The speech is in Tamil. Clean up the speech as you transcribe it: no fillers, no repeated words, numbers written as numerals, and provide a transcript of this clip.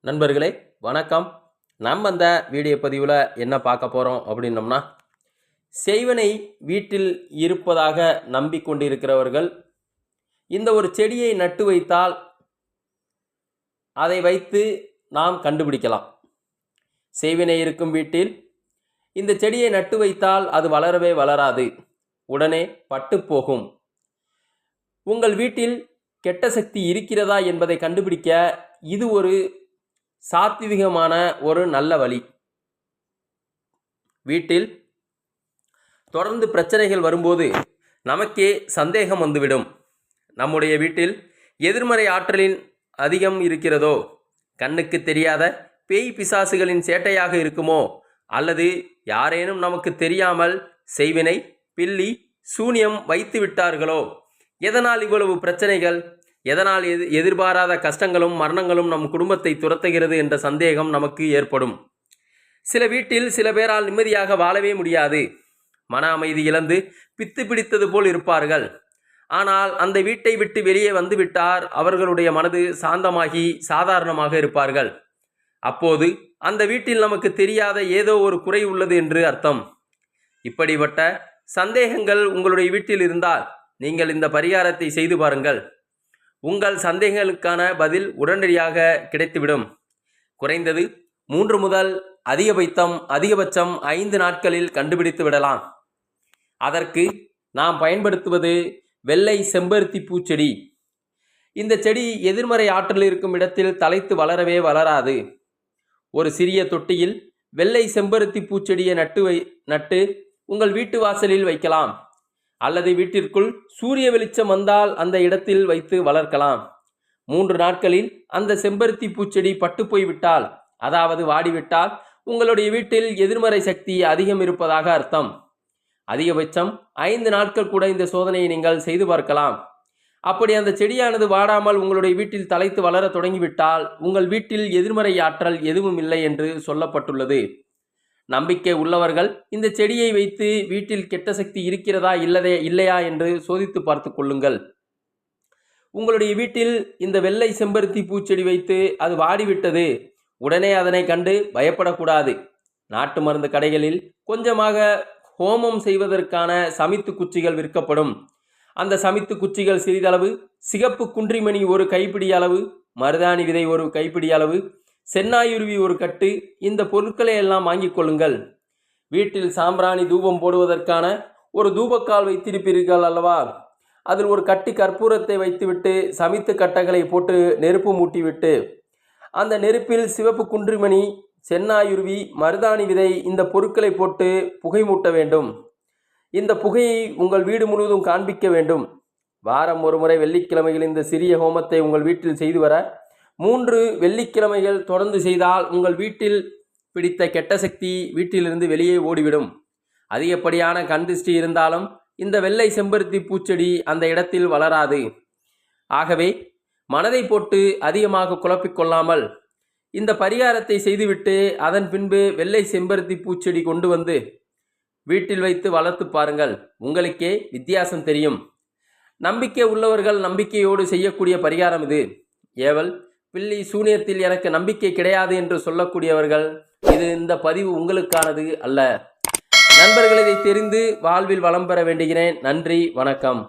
நண்பர்களே வணக்கம். நம்ம அந்த வீடியோ பதிவில் என்ன பார்க்க போகிறோம் அப்படின்னோம்னா, செய்வனை வீட்டில் இருப்பதாக நம்பிக்கொண்டிருக்கிறவர்கள் இந்த ஒரு செடியை நட்டு வைத்தால் அதை வைத்து நாம் கண்டுபிடிக்கலாம். செய்வினை இருக்கும் வீட்டில் இந்த செடியை நட்டு வைத்தால் அது வளரவே வளராது, உடனே பட்டு போகும். உங்கள் வீட்டில் கெட்ட சக்தி இருக்கிறதா என்பதை கண்டுபிடிக்க இது ஒரு சாத்விகமான ஒரு நல்ல வழி. வீட்டில் தொடர்ந்து பிரச்சனைகள் வரும்போது நமக்கே சந்தேகம் வந்துவிடும். நம்முடைய வீட்டில் எதிர்மறை ஆற்றலின் அதிகம் இருக்கிறதோ, கண்ணுக்கு தெரியாத பேய் பிசாசுகளின் சேட்டையாக இருக்குமோ, அல்லது யாரேனும் நமக்கு தெரியாமல் செய்வினை பில்லி சூனியம் வைத்து விட்டார்களோ, எதனால் இவ்வளவு பிரச்சனைகள், எதனால் எதிர்பாராத கஷ்டங்களும் மரணங்களும் நம் குடும்பத்தை துரத்துகிறது என்ற சந்தேகம் நமக்கு ஏற்படும். சில வீட்டில் சில பேரால் நிம்மதியாக வாழவே முடியாது. மன அமைதி இழந்து பித்து பிடித்தது போல் இருப்பார்கள். ஆனால் அந்த வீட்டை விட்டு வெளியே வந்துவிட்டார் அவர்களுடைய மனது சாந்தமாகி சாதாரணமாக இருப்பார்கள். அப்போது அந்த வீட்டில் நமக்கு தெரியாத ஏதோ ஒரு குறை உள்ளது என்று அர்த்தம். இப்படிப்பட்ட சந்தேகங்கள் உங்களுடைய வீட்டில் இருந்தால் நீங்கள் இந்த பரிகாரத்தை செய்து பாருங்கள். உங்கள் சந்தேகங்களுக்கான பதில் உடனடியாக கிடைத்துவிடும். குறைந்தது 3 முதல் அதிகபட்சம் 5 நாட்களில் கண்டுபிடித்து விடலாம். அதற்கு நாம் பயன்படுத்துவது வெள்ளை செம்பருத்தி பூச்செடி. இந்த செடி எதிர்மறை ஆற்றல் இருக்கும் இடத்தில் தலைத்து வளரவே வளராது. ஒரு சிறிய தொட்டியில் வெள்ளை செம்பருத்தி பூச்செடியை நட்டு உங்கள் வீட்டு வாசலில் வைக்கலாம். அல்லது வீட்டிற்குள் சூரிய வெளிச்சம் வந்தால் அந்த இடத்தில் வைத்து வளர்க்கலாம். 3 நாட்களில் அந்த செம்பருத்தி பூச்செடி பட்டு போய்விட்டால், அதாவது வாடிவிட்டால், உங்களுடைய வீட்டில் எதிர்மறை சக்தி அதிகம் இருப்பதாக அர்த்தம். அதிகபட்சம் 5 நாட்கள் கூட இந்த சோதனையை நீங்கள் செய்து பார்க்கலாம். அப்படி அந்த செடியானது வாடாமல் உங்களுடைய வீட்டில் தலைத்து வளர தொடங்கிவிட்டால் உங்கள் வீட்டில் எதிர்மறை ஆற்றல் எதுவும் இல்லை என்று சொல்லப்பட்டுள்ளது. நம்பிக்கை உள்ளவர்கள் இந்த செடியை வைத்து வீட்டில் கெட்ட சக்தி இருக்கிறதா இல்லையா என்று சோதித்து பார்த்து கொள்ளுங்கள். உங்களுடைய வீட்டில் இந்த வெள்ளை செம்பருத்தி பூச்செடி வைத்து அது வாடிவிட்டது, உடனே அதனை கண்டு பயப்படக்கூடாது. நாட்டு மருந்து கடைகளில் கொஞ்சமாக ஹோமம் செய்வதற்கான சமித்து குச்சிகள் விற்கப்படும். அந்த சமித்து குச்சிகள் சிறிதளவு, சிகப்பு குன்றிமணி ஒரு கைப்பிடி அளவு, மருதாணி விதை ஒரு கைப்பிடி அளவு, சென்னாயுருவி ஒரு கட்டு, இந்த பொருட்களை எல்லாம் வாங்கிக் கொள்ளுங்கள். வீட்டில் சாம்பிராணி தூபம் போடுவதற்கான ஒரு தூபக்கால் வைத்திருப்பீர்கள் அல்லவா, அதில் ஒரு கட்டி கற்பூரத்தை வைத்துவிட்டு சமித்து கட்டைகளை போட்டு நெருப்பு மூட்டிவிட்டு அந்த நெருப்பில் சிவப்பு குன்றிமணி, சென்னாயுருவி, மருதாணி விதை இந்த பொருட்களை போட்டு புகை மூட்ட வேண்டும். இந்த புகையை உங்கள் வீடு முழுவதும் காண்பிக்க வேண்டும். வாரம் ஒரு முறை வெள்ளிக்கிழமைகள் இந்த சிறிய ஹோமத்தை உங்கள் வீட்டில் செய்து வர 3 வெள்ளிக்கிழமைகள் தொடர்ந்து செய்தால் உங்கள் வீட்டில் பிடித்த கெட்ட சக்தி வீட்டிலிருந்து வெளியே ஓடிவிடும். அதிகப்படியான கண் திருஷ்டி இருந்தாலும் இந்த வெள்ளை செம்பருத்தி பூச்செடி அந்த இடத்தில் வளராது. ஆகவே மனதை போட்டு அதிகமாக குழப்பிக்கொள்ளாமல் இந்த பரிகாரத்தை செய்துவிட்டு அதன் பின்பு வெள்ளை செம்பருத்தி பூச்செடி கொண்டு வந்து வீட்டில் வைத்து வளர்த்து பாருங்கள். உங்களுக்கே வித்தியாசம் தெரியும். நம்பிக்கை உள்ளவர்கள் நம்பிக்கையோடு செய்யக்கூடிய பரிகாரம் இது. ஏவல் பில்லி சூனியத்தில் எனக்கு நம்பிக்கை கிடையாது என்று சொல்லக்கூடியவர்கள் இந்த பதிவு உங்களுக்கானது அல்ல. நண்பர்கள், இதை தெரிந்து வாழ்வில் வளம் பெற வேண்டுகிறேன். நன்றி, வணக்கம்.